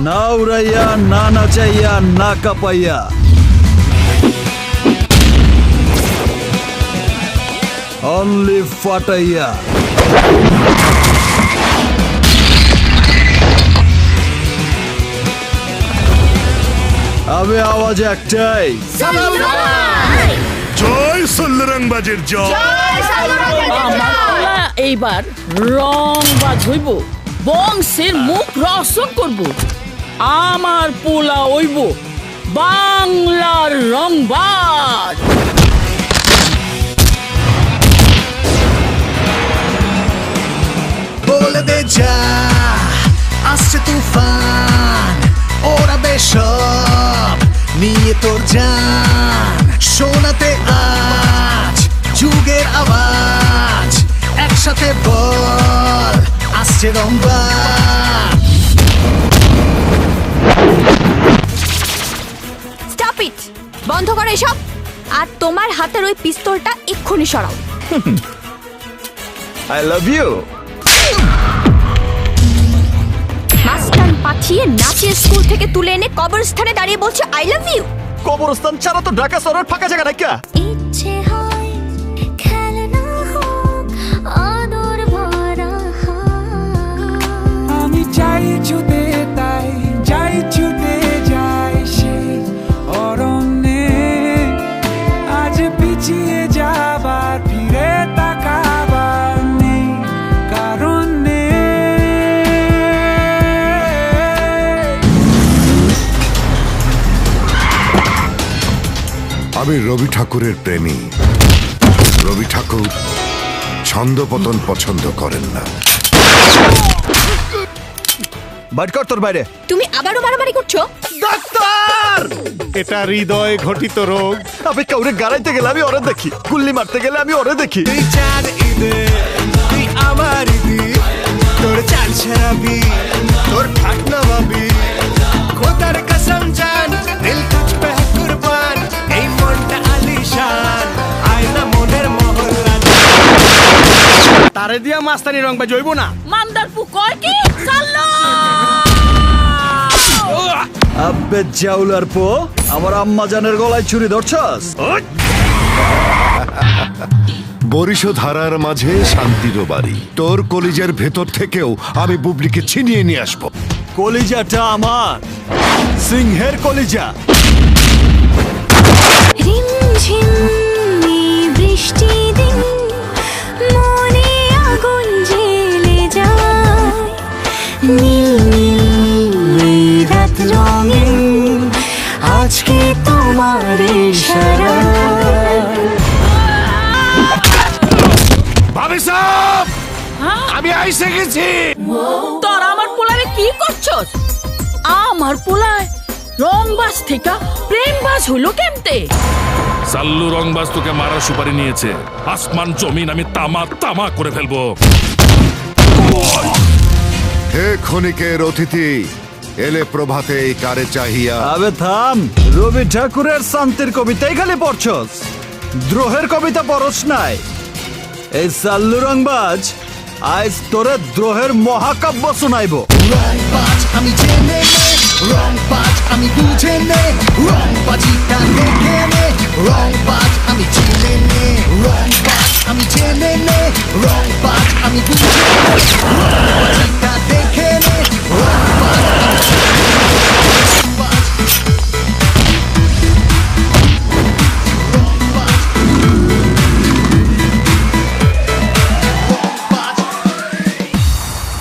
না উড়াইয়া, না নাচাইয়া, না কাঁপাইয়া। অনলি ফাটাইয়া। আমি আওয়াজ একটাই, জয় সাল্লুরংবাজের জয়। এইবার রংবাজ হইব, বংশের মুখ রোশন করব। আমার পোলা হইব বাংলার রংবাজ। বলে দে যা, আসছে তুফান, ওরা বেসব নিয়ে তোর জান। শোনাতে আজ যুগের আওয়াজ, একসাথে বল, আসছে রংবাজ। স্টপ ইট, বন্ধ করো এসব। আর তোমার হাতের ওই পিস্তলটা এক্ষুনি সরাও। I love you. মাস্টার পাঠিয়ে নাচিয়ে স্কুল থেকে তুলে এনে কবরস্থানে দাঁড়িয়ে বলছে আই লাভ ইউ। কবরস্থান ছাড়া তো ঢাকা শহরের ফাঁকা জায়গা নাই কা? ইচ্ছে হয় খেলনা হোক আদর ভরা। আমি চাই ছুটে, তাই যাই ছুটে যাই সেই অরণ্যে। আজ পিছিয়ে যাবার, ফিরে তাকাবার নেই কারণ আমি রবি ঠাকুরের প্রেমী। রবি ঠাকুর ছন্দপতন পছন্দ করেন না। বাইট কর তোর বাইরে। তুমি আবারও মারামারি করছো? ডাক্তার, এটা হৃদয় ঘটিত রোগ। আমি কাউরে গাড়াইতে গেলে আমি ওরে দেখি, গুল্লি মারতে গেলে আমি ওরে দেখি। তুই চাঁদ ঈদে, তুই আমার ঈদি, তোর চাল শরাবি, তোর ঠাকনা ভাবি। খোদার কসম জান, দিল তুঝ পে है কুরবান। এই মনটা আলিশান, আয়না মনের মহল্লা। তারে দিয়া মাস্তানি রংবাজ হইব না। মান্দার পু কয় কি চাল্লো। আব্বে জাউলার পো, আমার আম্মা জানের গলায় ছুরি ধরছস? বরিশধারার মাঝে শান্তির বাড়ি। তোর কলিজার ভেতর থেকেও আমি বুবলিকে ছিনিয়ে নিয়ে আসবো। কলিজাটা আমার, সিংহের কলিজা। রিমঝিম বৃষ্টি দিন, মনে আগুন জ্বেলে যায়। নীল নীল রাত রঙিন, আজকে তোমার ইশারায়। ভাবি সাহেব, আমি আইসে গেছি। তোর আমার পোলারে কি করছস? আমার পোলায় রংবাজ থেকে প্রেমবাজ হলো কেমতে? সাল্লু রংবাজ তোকে মারার সুপারি নিয়েছে। আসমান জমিন আমি তামা তামা করে ফেলবো। হে ক্ষণিকের অতিথি, এলে প্রভাতে এই কারে চাহিয়া। আবে থাম, রবি ঠাকুরের শান্তির কবিতাই খালি পড়ছস, দ্রোহের কবিতা পড়স নাই। এই সাল্লু রংবাজ আজ তোরে দ্রোহের মহাকাব্য শোনাইব। রংবাজ আমি জেনে নে, রংবাজ আমি বুঝে নে, রংবাজিটা দেখে নে। রংবাজ আমি জেনে নে, রংবাজ আমি জেনে নে, রংবাজ আমি বুঝে নে, রংবাজিটা দেখে নে। রংবাজ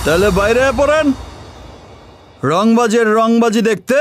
তাহলে বাইরে পড়েন, রংবাজের রংবাজি দেখতে।